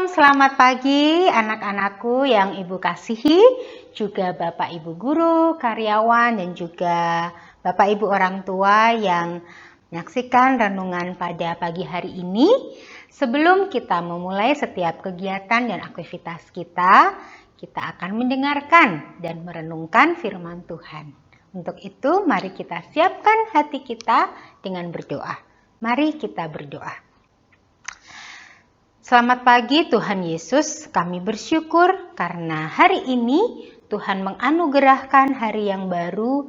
selamat pagi anak-anakku yang Ibu kasihi, juga Bapak Ibu guru, karyawan, dan juga Bapak Ibu orang tua yang menyaksikan renungan pada pagi hari ini. Sebelum kita memulai setiap kegiatan dan aktivitas kita akan mendengarkan dan merenungkan firman Tuhan. Untuk itu, mari kita siapkan hati kita dengan berdoa. Mari kita berdoa. Selamat pagi Tuhan Yesus, kami bersyukur karena hari ini Tuhan menganugerahkan hari yang baru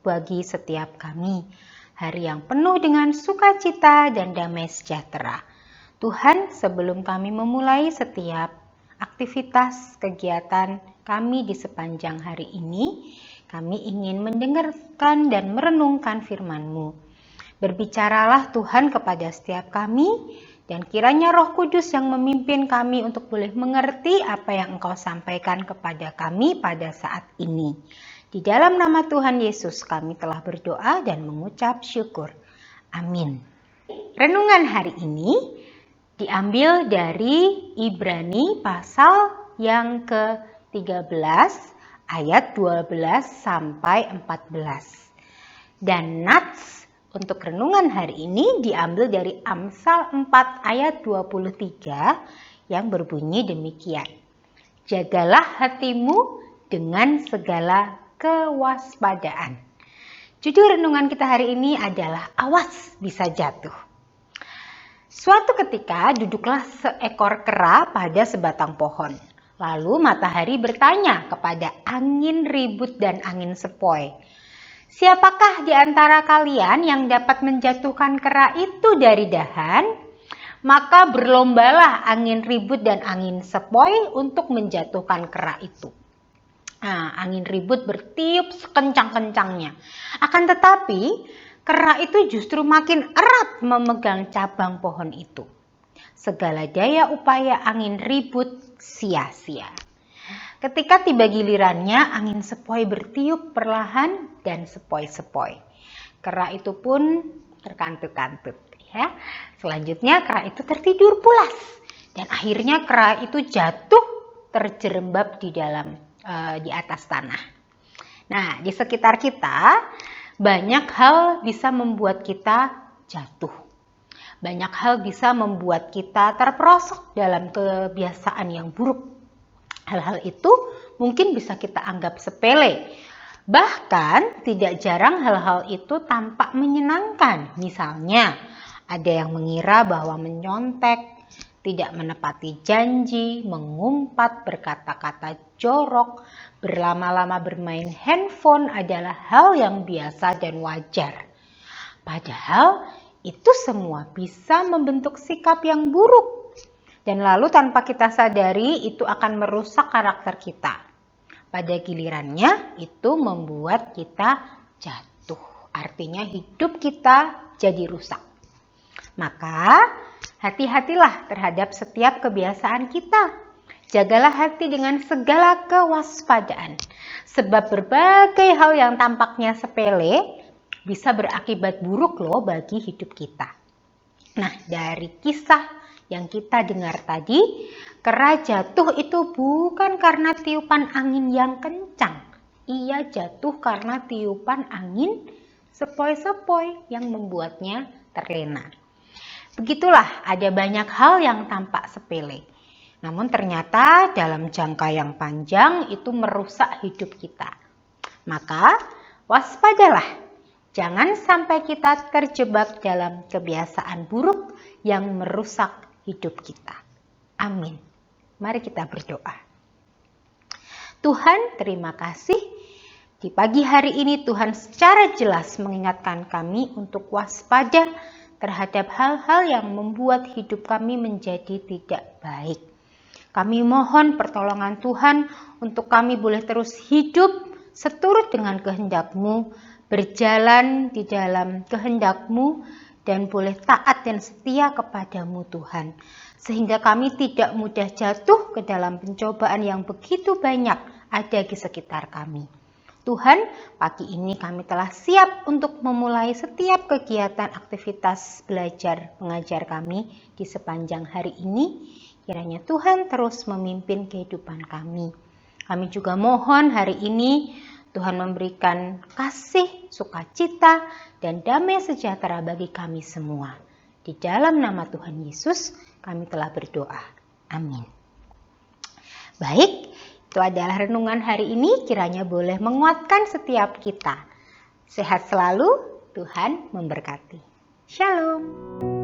bagi setiap kami. Hari yang penuh dengan sukacita dan damai sejahtera. Tuhan, sebelum kami memulai setiap aktivitas kegiatan kami di sepanjang hari ini, kami ingin mendengarkan dan merenungkan firman-Mu. Berbicaralah Tuhan kepada setiap kami, dan kiranya Roh Kudus yang memimpin kami untuk boleh mengerti apa yang Engkau sampaikan kepada kami pada saat ini. Di dalam nama Tuhan Yesus kami telah berdoa dan mengucap syukur. Amin. Renungan hari ini diambil dari Ibrani pasal yang ke-13 ayat 12 sampai 14. Dan nats untuk renungan hari ini diambil dari Amsal 4 ayat 23 yang berbunyi demikian. Jagalah hatimu dengan segala kewaspadaan. Judul renungan kita hari ini adalah awas bisa jatuh. Suatu ketika duduklah seekor kera pada sebatang pohon. Lalu matahari bertanya kepada angin ribut dan angin sepoi, "Siapakah di antara kalian yang dapat menjatuhkan kera itu dari dahan?" Maka berlombalah angin ribut dan angin sepoi untuk menjatuhkan kera itu. Angin ribut bertiup sekencang-kencangnya. Akan tetapi, kera itu justru makin erat memegang cabang pohon itu. Segala daya upaya angin ribut sia-sia. Ketika tiba gilirannya, angin sepoi bertiup perlahan dan sepoi-sepoi. Kera itu pun terkantut-kantut. Ya. Selanjutnya kera itu tertidur pulas. Dan akhirnya kera itu jatuh terjerembab di atas tanah. Nah, di sekitar kita banyak hal bisa membuat kita jatuh. Banyak hal bisa membuat kita terperosok dalam kebiasaan yang buruk. Hal-hal itu mungkin bisa kita anggap sepele. Bahkan tidak jarang hal-hal itu tampak menyenangkan. Misalnya, ada yang mengira bahwa menyontek, tidak menepati janji, mengumpat, berkata-kata jorok, berlama-lama bermain handphone adalah hal yang biasa dan wajar. Padahal itu semua bisa membentuk sikap yang buruk. Dan lalu tanpa kita sadari itu akan merusak karakter kita. Pada gilirannya itu membuat kita jatuh. Artinya hidup kita jadi rusak. Maka hati-hatilah terhadap setiap kebiasaan kita. Jagalah hati dengan segala kewaspadaan. Sebab berbagai hal yang tampaknya sepele bisa berakibat buruk loh bagi hidup kita. Nah, dari kisah yang kita dengar tadi, kera jatuh itu bukan karena tiupan angin yang kencang. Ia jatuh karena tiupan angin sepoi-sepoi yang membuatnya terlena. Begitulah, ada banyak hal yang tampak sepele. Namun ternyata dalam jangka yang panjang itu merusak hidup kita. Maka waspadalah. Jangan sampai kita terjebak dalam kebiasaan buruk yang merusak hidup kita. Amin. Mari kita berdoa. Tuhan, terima kasih. Di pagi hari ini Tuhan secara jelas mengingatkan kami untuk waspada terhadap hal-hal yang membuat hidup kami menjadi tidak baik. Kami mohon pertolongan Tuhan untuk kami boleh terus hidup seturut dengan kehendak-Mu, berjalan di dalam kehendak-Mu, dan boleh taat dan setia kepadamu Tuhan. Sehingga kami tidak mudah jatuh ke dalam pencobaan yang begitu banyak ada di sekitar kami. Tuhan, pagi ini kami telah siap untuk memulai setiap kegiatan aktivitas belajar mengajar kami di sepanjang hari ini. Kiranya Tuhan terus memimpin kehidupan kami. Kami juga mohon hari ini Tuhan memberikan kasih, sukacita, dan damai sejahtera bagi kami semua. Di dalam nama Tuhan Yesus kami telah berdoa. Amin. Baik, itu adalah renungan hari ini, kiranya boleh menguatkan setiap kita. Sehat selalu, Tuhan memberkati. Shalom.